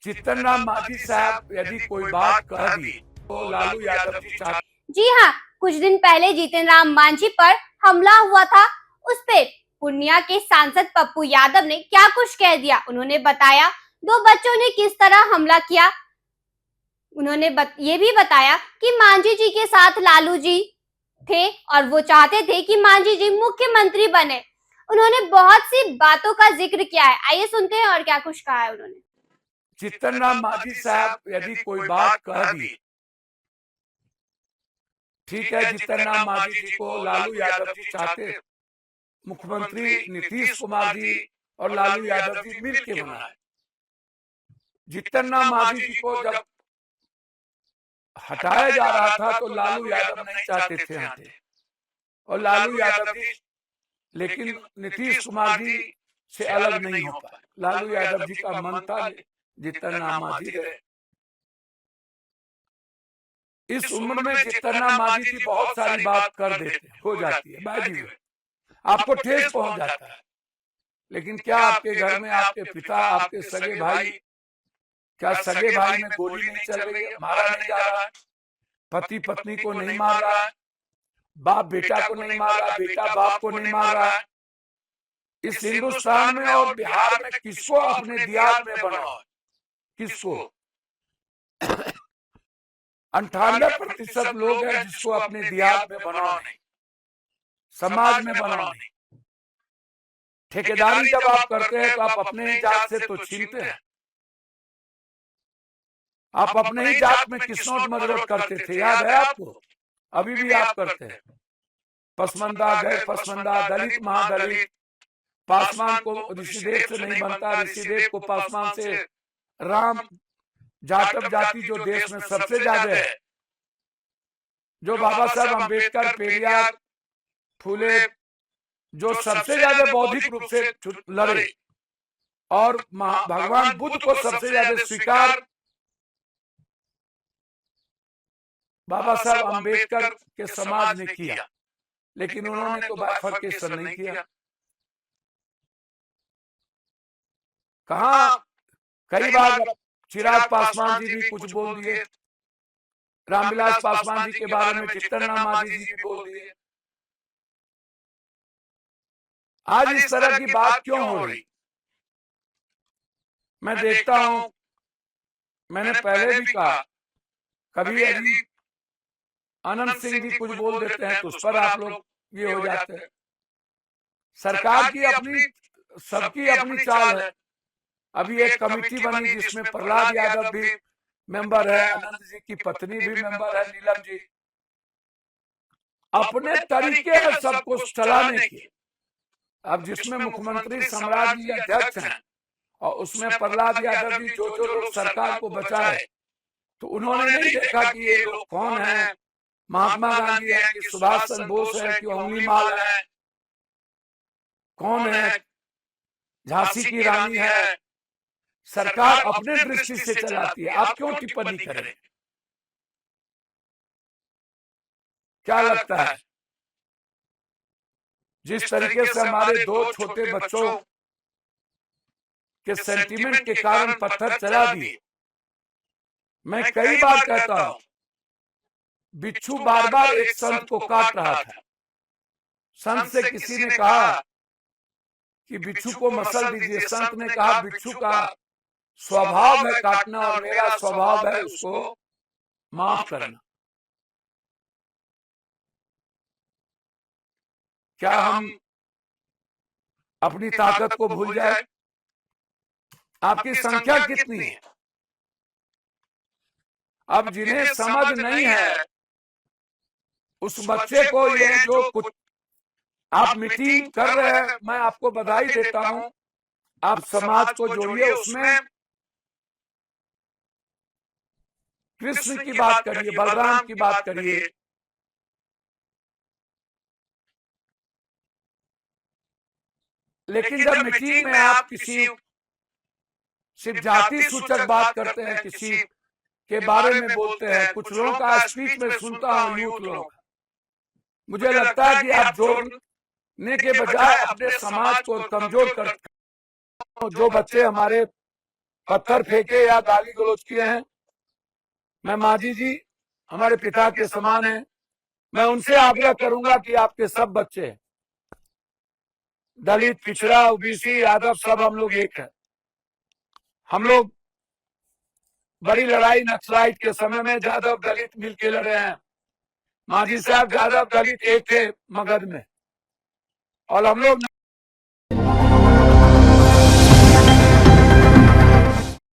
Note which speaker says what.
Speaker 1: जीतन राम मांझी साहब यदि कोई बात कह दी तो लालू यादव जी चाहते।
Speaker 2: जी हाँ, कुछ दिन पहले जीतन राम मांझी पर हमला हुआ था। उस पे पूर्णिया के सांसद पप्पू यादव ने क्या कुछ कह दिया। उन्होंने बताया दो बच्चों ने किस तरह हमला किया। उन्होंने ये भी बताया कि मांझी जी के साथ लालू जी थे और वो चाहते थे कि मांझी जी मुख्यमंत्री बने। उन्होंने बहुत सी बातों का जिक्र किया है। आइए सुनते हैं और क्या कुछ कहा है उन्होंने।
Speaker 1: जीतन राम मांझी साहब यदि कोई बात कह दी, ठीक है, जीतन राम मांझी जी को लालू यादव जी चाहते, मुख्यमंत्री नीतीश कुमार जी और लालू यादव जी मिल के बनाए। जीतन राम मांझी जी को जब हटाया जा रहा था तो लालू यादव नहीं चाहते थे हटे, और लालू यादव जी लेकिन नीतीश कुमार जी से अलग नहीं हो पाए। लालू यादव जी का मन था जीतन राम मांझी रहे। इस उम्र में जीतन राम मांझी जी बहुत सारी बात कर देते हो जाती है, बाजी हुए आपको ठेस पहुंच जाता है। लेकिन क्या आपके घर में आपके पिता, आपके सगे भाई, क्या सगे भाई में गोली नहीं चल रही है, मारा नहीं जा रहा है, पति पत्नी को नहीं मार रहा है, बाप बेटा को नहीं मार रहा, बेटा बाप को नहीं मार रहा है। इस हिंदुस्तान में और बिहार में किसको अपने दियाद में बनाओ, किसको? 98% लोग हैं जिसको अपने दियाद में बनाओ नहीं, समाज में बनाओ नहीं। ठेकेदारी जब आप करते हैं तो आप अपने ही जात से तो छीनते हैं। आप अपने ही जात में किस्नोट मजरोट करते थे, याद है आपको? अभी भी आप करते हैं। पसमंदा, गैर पसमंदा, दलित, महादलित, पासवान को ऋषिदेव से नहीं बनता, ऋषिदेव को पासवान से, राम, जाटव जाति जो देश में सबसे ज्यादा है, जो बाबा साहब अम्बेडकर, पेरियार, फूले, जो सबसे ज्यादा बौद्धिक रूप से लड़े, और भगवान बुद्ध को सबसे ज्यादा स्वीकार बाबा साहब अम्बेडकर के समाज ने किया, लेकिन उन्होंने तो बाइफर्केशन नहीं किया। कहा कई बार चिराग पासवान जी भी कुछ बोल दिए, रामविलास पासवान जी के बारे में जीतन राम मांझी जी भी बोल दिए। आज इस तरह की बात क्यों हो रही? मैं देखता हूं, मैंने पहले भी कहा, कभी यदि अनंत सिंह जी कुछ बोल देते हैं तो उस पर आप लोग ये हो जाते हैं। सरकार की अपनी, सबकी अपनी चाल है। अभी एक कमेटी बनी जिसमें प्रहलाद यादव भी मेंबर है, अनंत जी की पत्नी भी मेंबर है, नीलम जी। अपने तरीके हैं सब कुछ चलाने के। अब जिसमें मुख्यमंत्री सम्राट जी अध्यक्ष हैं और उसमें प्रहलाद यादव जी जो जो लोग सरकार को बचाए, तो उन्होंने नहीं देखा कि ये लोग कौन है, महात्मा गांधी है कि सुभाष चंद्र बोस है कि उंगली माल है, कौन है, झांसी की रानी है। सरकार अपने दृष्टि से चलाती है, आप क्यों टिप्पणी करें? क्या लगता है जिस तरीके से हमारे दो छोटे बच्चों के सेंटीमेंट के कारण पत्थर चला दिए? मैं कई बार कहता हूं, बिच्छू बार बार एक संत को काट रहा था। संत से किसी ने कहा कि बिच्छू को मसल दीजिए। संत ने कहा बिच्छू का स्वभाव है काटना और मेरा स्वभाव है उसको माफ करना। क्या हम अपनी ताकत को भूल जाए? आपकी संख्या कितनी है? अब जिन्हें समझ नहीं है उस बच्चे को ये जो कुछ आप मीटिंग कर रहे हैं, मैं आपको बधाई देता हूं। आप समाज को जोड़िए, उसमें कृष्ण की बात करिए, बलराम की बात करिए, लेकिन जब मीटिंग में आप किसी सिर्फ जाति सूचक बात करते हैं, किसी के बारे में बोलते हैं, कुछ लोगों का स्पीच में सुनता हूं, यूथ लोग, मुझे लगता है कि आप जोड़ने के बजाय अपने समाज को कमजोर कर। जो बच्चे हमारे पत्थर फेंके या गाली गलौज किए हैं, मैं मांझी जी हमारे पिता के समान हैं, मैं उनसे आग्रह करूंगा कि आपके सब बच्चे, दलित, पिछड़ा, ओबीसी, यादव, सब हम लोग एक है। हम लोग बड़ी लड़ाई नक्सलाइट के समय में यादव दलित मिलके लड़े हैं। मांझी साहब यादव दलित एक थे मगध में, और हम लोग